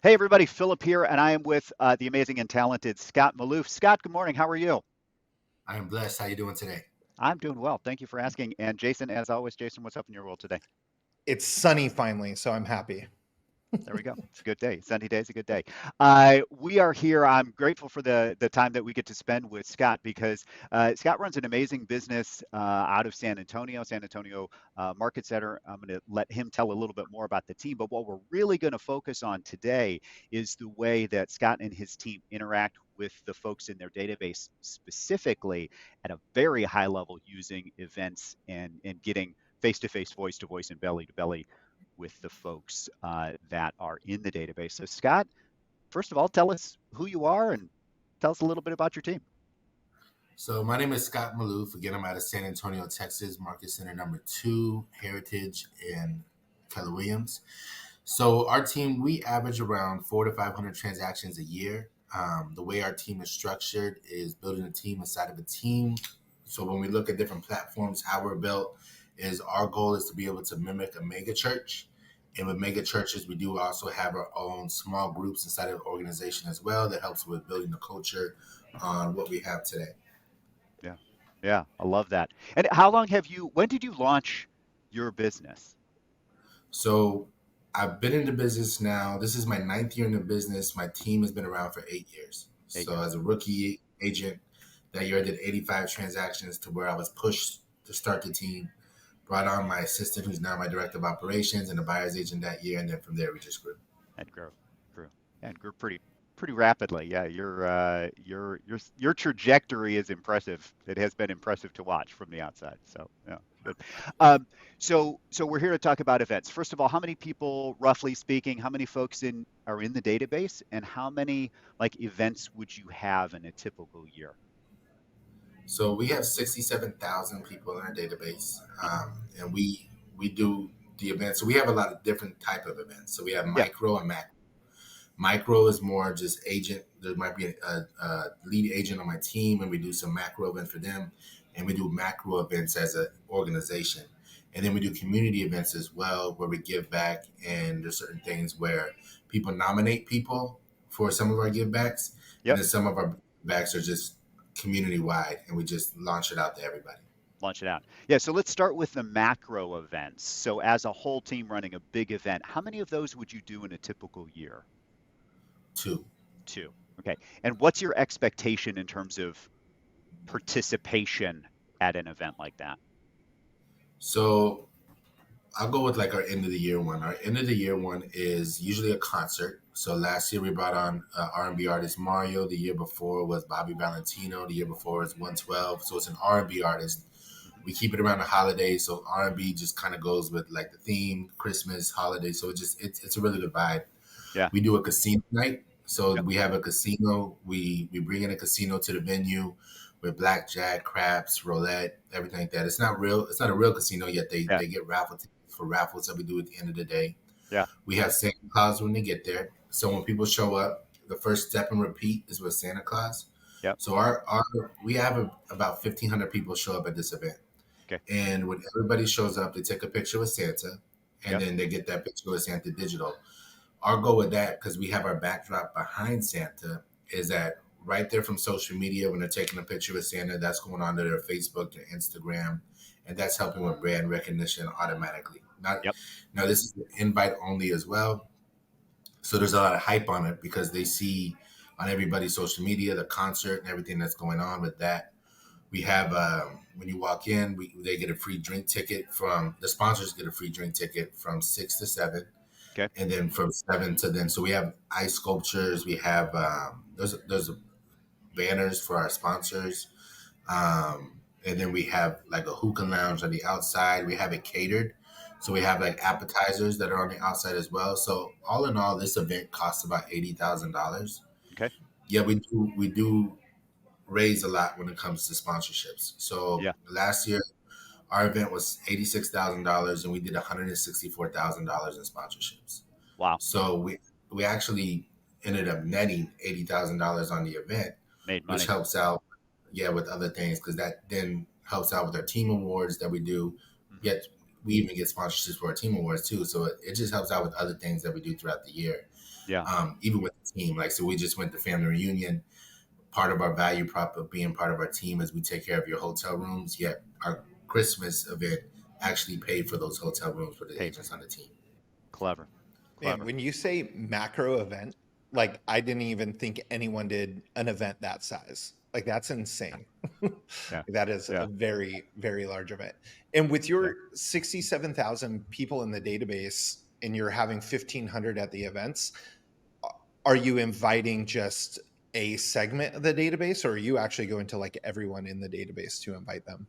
Hey everybody, Philip here, and I am with the amazing and talented Scott Malouff. Scott, good morning. How are you? I am blessed. How you doing today? I'm doing well. Thank you for asking. And Jason, as always, Jason, what's up in your world today? It's sunny finally, so I'm happy. There we go. It's a good day. Sunny day is a good day. We are here. I'm grateful for the time that we get to spend with Scott because Scott runs an amazing business out of San Antonio Market Center. I'm going to let him tell a little bit more about the team. But what we're really going to focus on today is the way that Scott and his team interact with the folks in their database, specifically at a very high level, using events and getting face to face, voice to voice, and belly to belly with the folks that are in the database. So, Scott, first of all, tell us who you are and tell us a little bit about your team. So my name is Scott Malouff. Again, I'm out of San Antonio, Texas, Market Center number 2, Heritage in Keller Williams. So our team, we average around 400 to 500 transactions a year. The way our team is structured is building a team inside of a team. So when we look at different platforms, how we're built is our goal is to be able to mimic a mega church. And with mega churches, we do also have our own small groups inside of the organization as well that helps with building the culture on what we have today. Yeah, yeah, I love that. And how long have you, when did you launch your business? So I've been in the business now. This is my ninth year in the business. My team has been around for 8 years. 8 years. So as a rookie agent, that year I did 85 transactions to where I was pushed to start the team. Brought on my assistant, who's now my director of operations, and a buyer's agent that year, and then from there we just grew. And grew, and grew pretty rapidly. Yeah, your trajectory is impressive. It has been impressive to watch from the outside. So yeah, good. Um, so we're here to talk about events. First of all, how many people, roughly speaking, how many folks in are in the database, and how many like events would you have in a typical year? So we have 67,000 people in our database, Mhm. and we do the events. So we have a lot of different type of events. So we have Yeah, micro and macro. Micro is more just agent. There might be a lead agent on my team, and we do some macro events for them, and we do macro events as an organization, and then we do community events as well, where we give back. And there's certain things where people nominate people for some of our give backs, and yep. then some of our backs are just community wide, and we just launch it out to everybody. Launch it out. Yeah, so let's start with the macro events. So as a whole team running a big event, how many of those would you do in a typical year? Two. Two. Okay. And what's your expectation in terms of participation at an event like that? So I'll go with like our end of the year one. Our end of the year one is usually a concert. So last year we brought on R&B artist Mario. The year before was Bobby Valentino. The year before was 112. So it's an R&B artist. Mhm. We keep it around the holidays. So R&B just kind of goes with like the theme, Christmas, holiday. So it's a really good vibe. Yeah. We do a casino night. So Yep. we have a casino. We bring in a casino to the venue with blackjack, craps, roulette, everything like that. It's not real. It's not a real casino yet. Yeah. They get raffle tickets for raffles that we do at the end of the day. Yeah. We have Santa Claus when they get there. So when people show up, the first step and repeat is with Santa Claus. Yep. So our we have about 1,500 people show up at this event, Okay. and when everybody shows up, they take a picture with Santa, and Yep. then they get that picture with Santa digital. Our goal with that, because we have our backdrop behind Santa, is that right there from social media when they're taking a picture with Santa, that's going on to their Facebook, their Instagram, and that's helping with brand recognition automatically. Not Yep. now, this is invite only as well, so there's a lot of hype on it because they see on everybody's social media the concert and everything that's going on with that. We have when you walk in, they get a free drink ticket from the sponsors get a free drink ticket from 6 to 7, Okay. and then from 7 to then. So we have ice sculptures. We have there's banners for our sponsors, and then we have like a hookah lounge on the outside. We have it catered, so we have like appetizers that are on the outside as well. So all in all, this event costs about $80,000. Okay. Yeah, we do raise a lot when it comes to sponsorships. So Yeah. last year our event was $86,000, and we did $164,000 in sponsorships. Wow. So we actually ended up netting $80,000 on the event, Made which money. helps out, yeah, with other things because that then helps out with our team awards that we do. Hmm. Yet we even get sponsorships for our team awards too. So it just helps out with other things that we do throughout the year. Yeah. Even with the team. Like, so we just went to family reunion. Part of our value prop of being part of our team is we take care of your hotel rooms. Yet our Christmas event actually paid for those hotel rooms for the Paid for agents on the team. clever, Man, clever. when you say macro event, like I didn't even think anyone did an event that size. Like that's insane. Yeah. That is Yeah. a very, very large event. And with Yeah. your 67,000 people in the database and you're having 1,500 at the events, are you inviting just a segment of the database or are you actually going to like everyone in the database to invite them?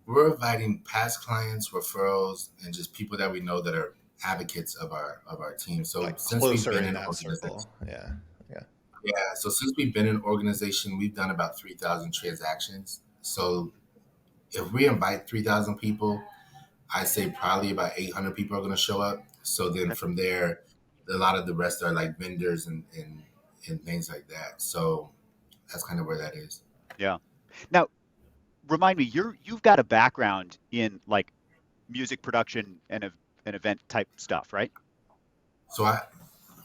We're inviting past clients, referrals, and just people that we know that are advocates of our team. So Like since we've closer been in in that organization, circle. Yeah. Yeah. yeah. So since we've been in organization, we've done about 3,000 transactions. So if we invite 3,000 people, I say probably about 800 people are going to show up. So then Okay. from there, a lot of the rest are like vendors and things like that. So that's kind of where that is. Yeah. Now, remind me, you've got a background in like music production and event type stuff, right? So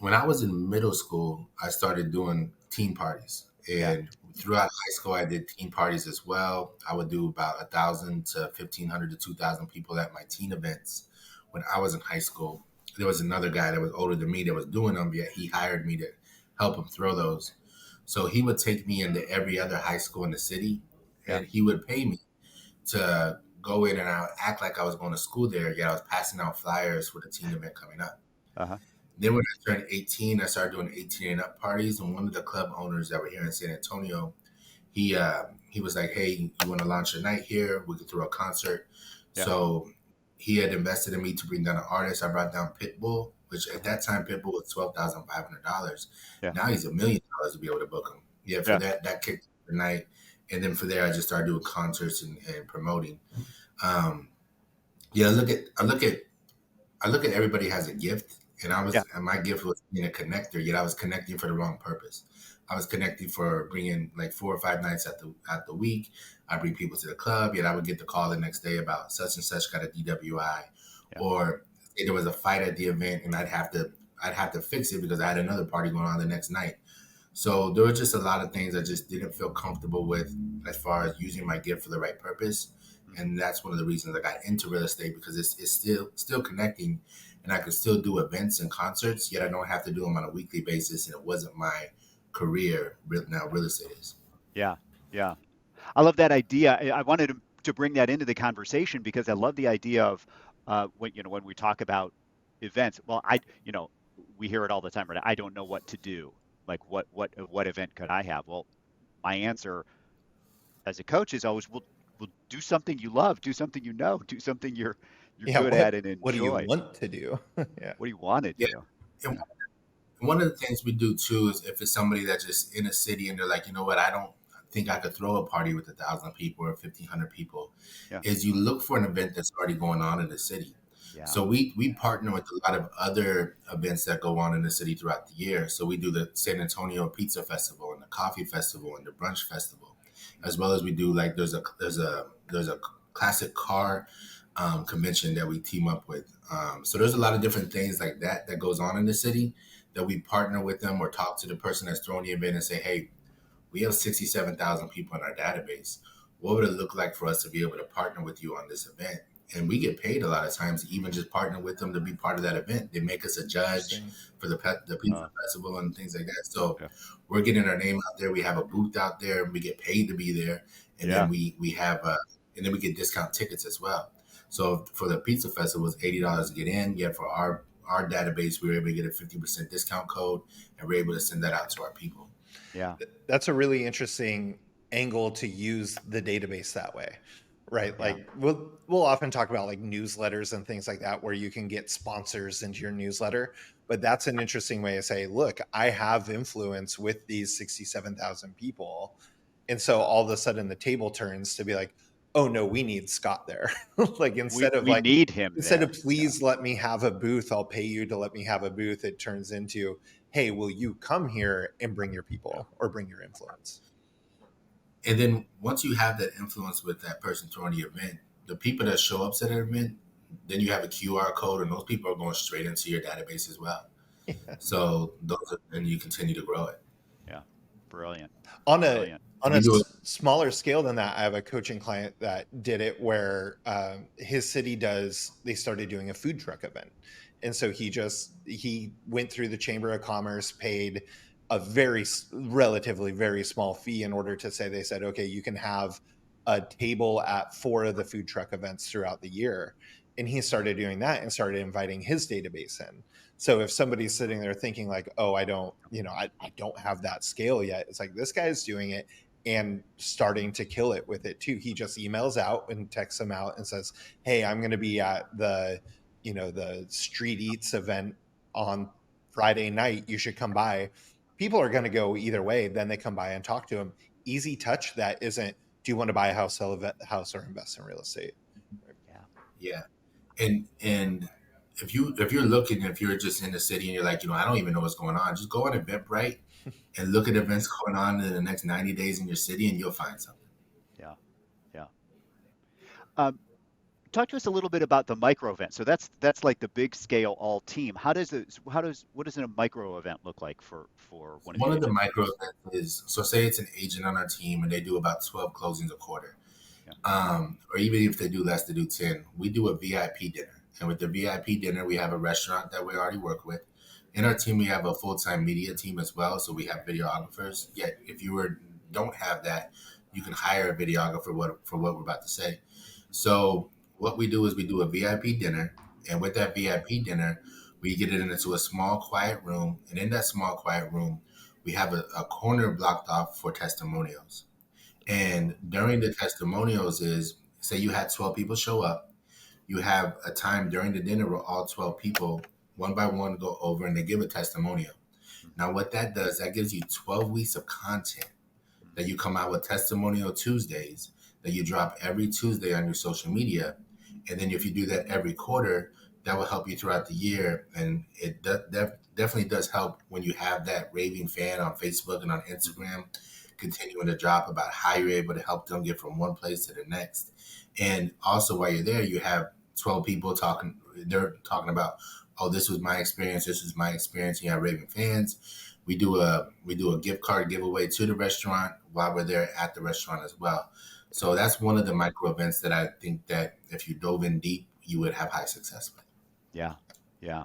when I was in middle school, I started doing teen parties, Yeah. and throughout high school, I did teen parties as well. I would do about 1,000 to 1,500 to 2,000 people at my teen events when I was in high school. There was another guy that was older than me that was doing them, yet he hired me to help him throw those. So he would take me into every other high school in the city, Yeah. and he would pay me to go in and I would act like I was going to school there. Yet I was passing out flyers for the teen event coming up. Uh-huh. Then when I turned 18, I started doing 18 and up parties. And one of the club owners that were here in San Antonio, he was like, "Hey, you want to launch a night here? We could throw a concert." Yeah. So he had invested in me to bring down an artist. I brought down Pitbull, which at Uh-huh. that time Pitbull was $12,500. Yeah. Now he's $1 million to be able to book him. Yeah, for Yeah. that kicked the night, and then for there I just started doing concerts and promoting. Um, yeah, I look at everybody has a gift, Yeah. and my gift was being a connector. Yet I was connecting for the wrong purpose. I was connecting for bringing like 4 or 5 nights at the week. I bring people to the club. Yet I would get the call the next day about such and such got a DWI, Yeah. or say there was a fight at the event, and I'd have to fix it because I had another party going on the next night. So there were just a lot of things I just didn't feel comfortable with as far as using my gift for the right purpose. Mhm. And that's one of the reasons I got into real estate because it's still connecting and I could still do events and concerts, yet I don't have to do them on a weekly basis. And it wasn't my career. Now real estate is. Yeah. Yeah. I love that idea. I wanted to bring that into the conversation because I love the idea of when we talk about events. Well, we hear it all the time, right? I don't know what to do. Like what event could I have? Well, my answer as a coach is always, well, do something you love, do something you know, do something you're Yeah. good at and What do you enjoy. want to do? Yeah. What do you want to Yeah. do? And Yeah. one of the things we do too is if it's somebody that's just in a city and they're like, you know what, I don't think I could throw a party with 1,000 people or 1,500 people, Yeah. is you look for an event that's already going on in the city. Yeah. So we partner with a lot of other events that go on in the city throughout the year. So we do the San Antonio Pizza Festival and the Coffee Festival and the Brunch Festival, as well as we do like there's a classic car convention that we team up with. So there's a lot of different things like that goes on in the city that we partner with them or talk to the person that's throwing the event and say, hey, we have 67,000 people in our database. What would it look like for us to be able to partner with you on this event? And we get paid a lot of times, even just partner with them to be part of that event. They make us a judge Interesting. for the pizza Uh, festival and things like that. So yeah. we're getting our name out there. We have a booth out there, and we get paid to be there. And Yeah. then we have and then we get discount tickets as well. So for the pizza festival, it's $80 to get in. Yet for our database, we were able to get a 50% discount code, and we're able to send that out to our people. Yeah. That's a really interesting angle to use the database that way, right? Yeah. Like we'll often talk about like newsletters and things like that where you can get sponsors into your newsletter, but that's an interesting way to say, look, I have influence with these 67,000 people. And so all of a sudden the table turns to be like, oh no, we need Scott there. Like instead of We like need him instead there. of please let me have a booth, I'll pay you to let me have a booth, it turns into, hey, will you come here and bring your people or bring your influence? And then once you have that influence with that person throwing the event, the people that show up to that event, then you have a QR code, and those people are going straight into your database as well. So and you continue to grow it. Yeah. Brilliant. on a Brilliant. on a We do it. smaller scale than that, I have a coaching client that did it where his city they started doing a food truck event, and so he went through the Chamber of Commerce, paid a relatively very small fee in order to say, they said, okay, you can have a table at 4 of the food truck events throughout the year. And he started doing that and started inviting his database in. So if somebody's sitting there thinking like, oh, I don't have that scale yet, it's like, this guy's doing it and starting to kill it with it too. He just emails out and texts them out and says, hey, I'm going to be at the street eats event on Friday night. You should come by. People are going to go either way. Then they come by and talk to him. Easy touch. That isn't, do you want to buy a house, sell a house, or invest in real estate? Yeah. And if you're just in the city and you're like, I don't even know what's going on, just go on Eventbrite and look at events going on in the next 90 days in your city and you'll find something. Yeah. Yeah. Um, Talk to us a little bit about the micro event. So that's like the big scale all team. What does a micro event look like for one of One the of the agents? micro events is, so say it's an agent on our team and they do about 12 closings a quarter. Yeah. Or even if they do less, they do 10. We do a VIP dinner. And with the VIP dinner, we have a restaurant that we already work with. In our team, we have a full-time media team as well. So we have videographers. Yet if don't have that, you can hire a videographer for what we're about to say. So what we do is we do a VIP dinner. And with that VIP dinner, we get it into a small, quiet room. And in that small, quiet room, we have a corner blocked off for testimonials. And during the testimonials is, say you had 12 people show up, you have a time during the dinner where all 12 people, one by one, go over and they give a testimonial. Now, what that does, that gives you 12 weeks of content that you come out with testimonial Tuesdays that you drop every Tuesday on your social media. And then if you do that every quarter, that will help you throughout the year. And it definitely does help when you have that raving fan on Facebook and on Instagram continuing to drop about how you're able to help them get from one place to the next. And also while you're there, you have 12 people talking. They're talking about, oh, this was my experience. This was my experience. You have raving fans. We do a gift card giveaway to the restaurant while we're there at the restaurant as well. So that's one of the micro events that I think that if you dove in deep, you would have high success with. Yeah. Yeah.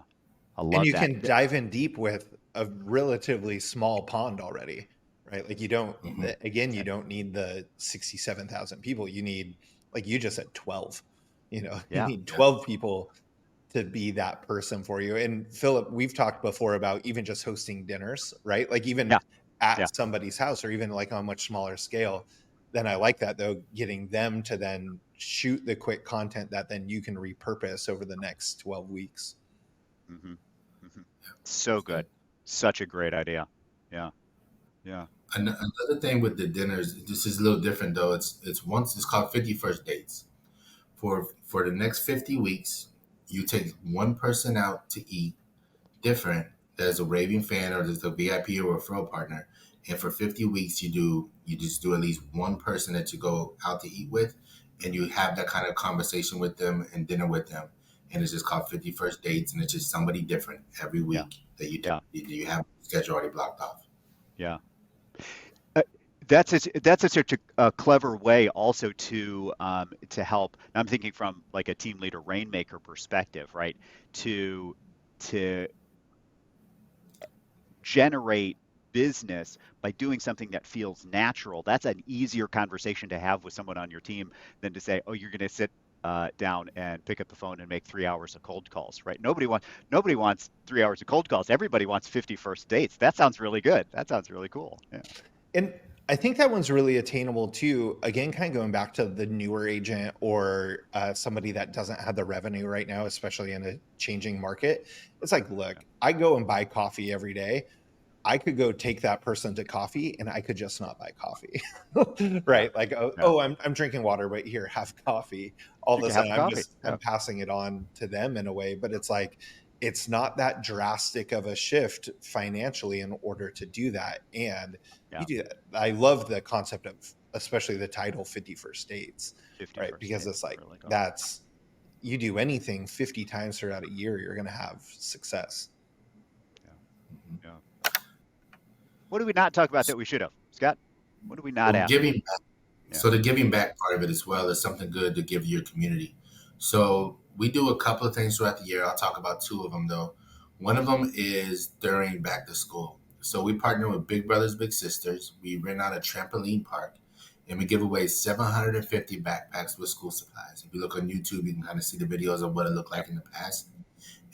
I And love you that. can dive in deep with a relatively small pond already, right? Like you don't, again, you don't need the 67,000 people. You need, like you just said, 12, you need 12 people to be that person for you. And Philip, we've talked before about even just hosting dinners, right? Like even at somebody's house or even like on a much smaller scale. Then I like that though, getting them to then shoot the quick content that then you can repurpose over the next 12 weeks. Mm-hmm. Mm-hmm. So good. Such a great idea. Yeah. Yeah. Another thing with the dinners, this is a little different though. It's called 51st dates. For the next 50 weeks, you take one person out to eat different. There's a raving fan or there's a VIP or a referral partner. And for 50 weeks, you just do at least one person that you go out to eat with, and you have that kind of conversation with them and dinner with them. And it's just called 51st dates, and it's just somebody different every week that you do. You have schedule already blocked off. Yeah. That's such a clever way also to help. And I'm thinking from like a team leader rainmaker perspective, right? To generate business by doing something that feels natural. That's an easier conversation to have with someone on your team than to say, oh, you're going to sit down and pick up the phone and make 3 hours of cold calls, right? Nobody wants 3 hours of cold calls. Everybody wants 50 first dates. That sounds really good. That sounds really cool. Yeah. And I think that one's really attainable too. Again, kind of going back to the newer agent or somebody that doesn't have the revenue right now, especially in a changing market. It's like, look, I go and buy coffee every day. I could go take that person to coffee and I could just not buy coffee, right? Like, I'm drinking water, but here, have coffee. All of a sudden, I'm passing it on to them in a way, but it's like, it's not that drastic of a shift financially in order to do that. And you do that. I love the concept of, especially the title 51st dates, right? Because it's like, really cool. That's, you do anything 50 times throughout a year, you're going to have success. Yeah. What did we not talk about that we should have, Scott? What did we not Well, ask you? giving back. Yeah. So the giving back part of it as well is something good to give your community. So we do a couple of things throughout the year. I'll talk about two of them though. One of them is during back to school. So we partner with Big Brothers Big Sisters. We rent out a trampoline park, and we give away 750 backpacks with school supplies. If you look on YouTube, you can kind of see the videos of what it looked like in the past.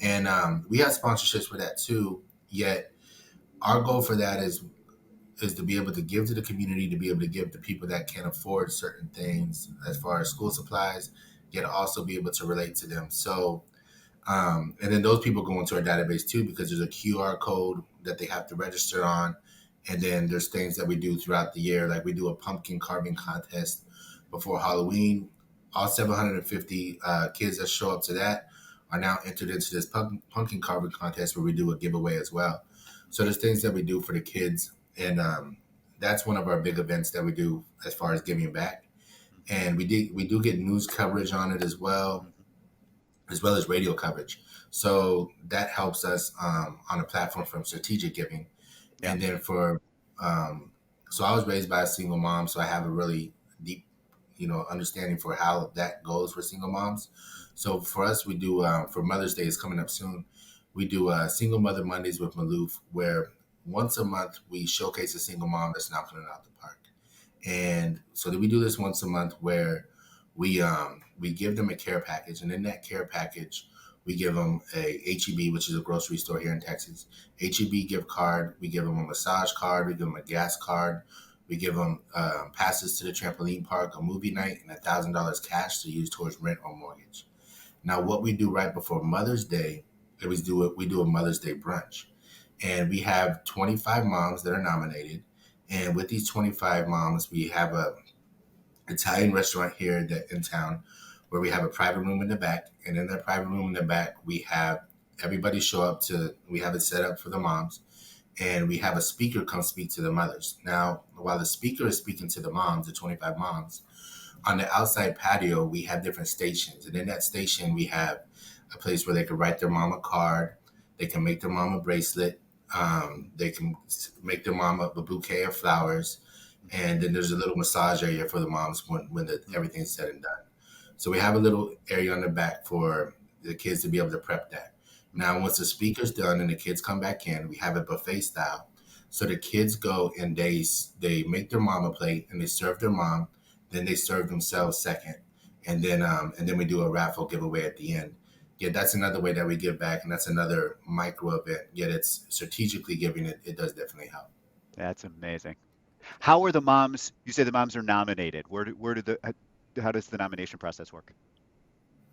And we have sponsorships for that too. Yet our goal for that is to be able to give to the community, to be able to give to people that can't afford certain things as far as school supplies, yet also be able to relate to them. So, and then those people go into our database too, because there's a QR code that they have to register on. And then there's things that we do throughout the year, like we do a pumpkin carving contest before Halloween. All 750 kids that show up to that are now entered into this pumpkin carving contest where we do a giveaway as well. So there's things that we do for the kids, and that's one of our big events that we do as far as giving back. And we do get news coverage on it as well as radio coverage. So that helps us on a platform from strategic giving. Yeah. And then so I was raised by a single mom, so I have a really deep, understanding for how that goes for single moms. So for us, we do for Mother's Day is coming up soon. We do Single Mother Mondays with Malouff, where once a month we showcase a single mom that's knocking it out the park. And so we do this once a month where we give them a care package, and in that care package, we give them a HEB, which is a grocery store here in Texas, HEB gift card. We give them a massage card. We give them a gas card. We give them passes to the trampoline park, a movie night, and $1,000 cash to use towards rent or mortgage. Now, what we do right before Mother's Day is we do a Mother's Day brunch, and we have 25 moms that are nominated. And with these 25 moms, we have a Italian restaurant here in town where we have a private room in the back. And in that private room in the back, we have everybody show up we have it set up for the moms, and we have a speaker come speak to the mothers. Now, while the speaker is speaking to the moms, the 25 moms, on the outside patio, we have different stations. And in that station, we have a place where they can write their mom a card. They can make their mom a bracelet. They can make their mom a bouquet of flowers. And then there's a little massage area for the moms when everything's said and done. So we have a little area on the back for the kids to be able to prep that. Now, once the speaker's done and the kids come back in, we have it buffet style. So the kids go and they make their mom a plate and they serve their mom. Then they serve themselves second. And then we do a raffle giveaway at the end. Yeah, that's another way that we give back, and that's another micro event. Yet it's strategically giving it does definitely help. That's amazing. How are the moms? You say the moms are nominated. How does the nomination process work?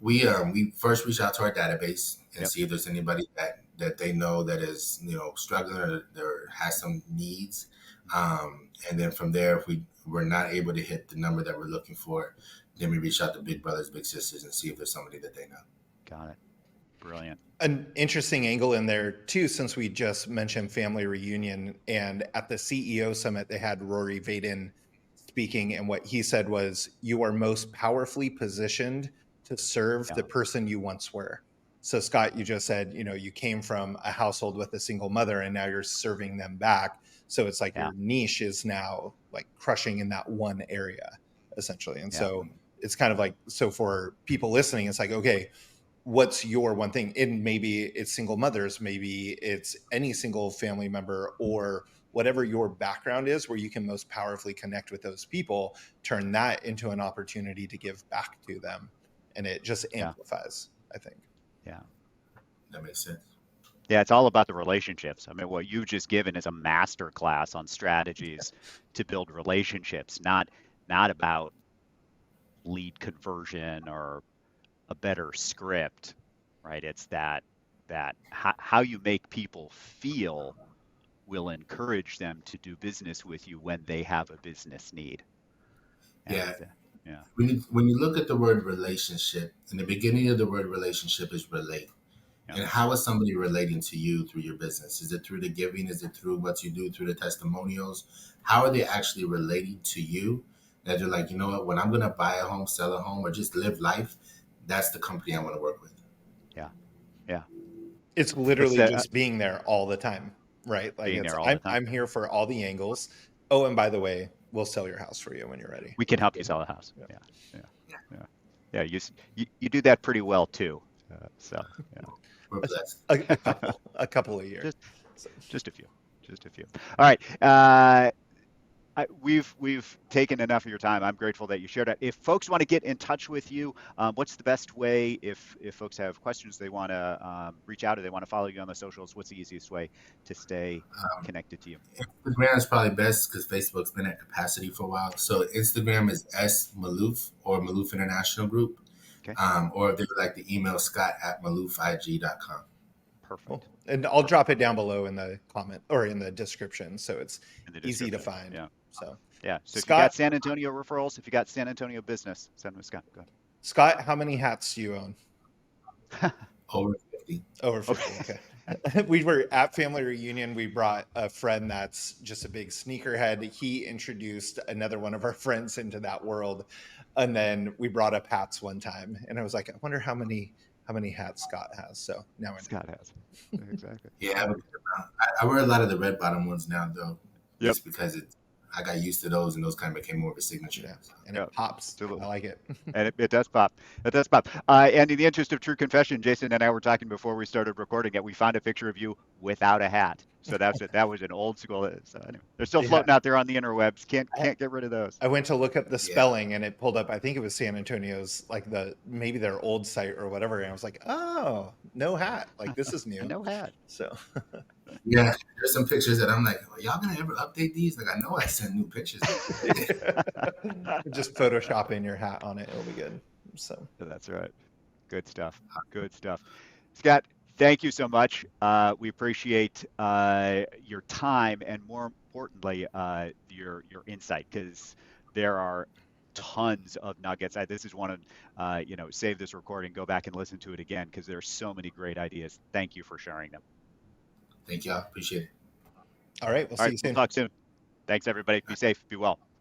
We first reach out to our database and Yep. see if there's anybody that they know that is struggling or has some needs, and then from there, if we're not able to hit the number that we're looking for, then we reach out to Big Brothers Big Sisters and see if there's somebody that they know. Got it. Brilliant. An interesting angle in there too, since we just mentioned family reunion, and at the CEO summit they had Rory Vaden speaking, and what he said was, you are most powerfully positioned to serve the person you once were. So Scott, you just said, you came from a household with a single mother and now you're serving them back. So it's like your niche is now like crushing in that one area essentially. And so it's kind of like, so for people listening, it's like, okay, what's your one thing? And maybe it's single mothers, maybe it's any single family member, or whatever your background is, where you can most powerfully connect with those people, turn that into an opportunity to give back to them. And it just amplifies, I think. Yeah. That makes sense. Yeah, it's all about the relationships. I mean, what you've just given is a master class on strategies to build relationships, not about lead conversion or a better script, right? It's that how you make people feel will encourage them to do business with you when they have a business need. And, When you look at the word relationship, in the beginning of the word relationship is relate. And how is somebody relating to you through your business? Is it through the giving? Is it through what you do, through the testimonials? How are they actually relating to you? That you're like, you know what, when I'm going to buy a home, sell a home, or just live life, that's the company I want to work with. Yeah. It's literally just being there all the time. right? Like being it's there all the time. I'm here for all the angles. Oh, and by the way, we'll sell your house for you when you're ready. We can help you sell a house. Yeah. Yeah. You do that pretty well too. So yeah. We're blessed. A couple a year. Just a few. All right. We've taken enough of your time. I'm grateful that you shared it. If folks want to get in touch with you, what's the best way? If folks have questions, they want to reach out, or they want to follow you on the socials, what's the easiest way to stay connected to you? Instagram is probably best because Facebook's been at capacity for a while. So Instagram is Malouff or Malouff International Group. Okay. Or if they would like to email scott@maloufig.com. Perfect. Cool. And I'll drop it down below in the comment or in the description, so it's easy to find. Yeah. So yeah. So Scott, if you got San Antonio referrals, if you got San Antonio business, send them to Scott. Go ahead. Scott, how many hats do you own? Over 50. Over 50. Okay. We were at family reunion. We brought a friend that's just a big sneakerhead. He introduced another one of our friends into that world, and then we brought up hats one time, and I was like, I wonder how many hats Scott has. So now I know. Scott has. Exactly. Yeah, I wear a lot of the red bottom ones now, though. Yep. Just because I got used to those, and those kind of became more of a signature. Yeah. And it pops. Absolutely. I like it. And it does pop. It does pop. And in the interest of true confession, Jason and I were talking before we started recording it. We found a picture of you without a hat. So that's it. That was an old school. So anyway, they're still floating out there on the interwebs. Can't get rid of those. I went to look up the spelling, and it pulled up. I think it was San Antonio's, like maybe their old site or whatever. And I was like, oh, no hat. Like this is new. No hat. So. Yeah, there's some pictures that I'm like, are y'all gonna ever update these? Like I know I sent new pictures. Just photoshopping your hat on it, it'll be good. So that's right. Good stuff. Good stuff. Scott, thank you so much. We appreciate your time, and more importantly, your insight, because there are tons of nuggets. This is one of save this recording, go back and listen to it again, because there's so many great ideas. Thank you for sharing them. Thank y'all. Appreciate it. All right. We'll see you soon. We'll talk soon. Thanks, everybody. Be safe. Be well.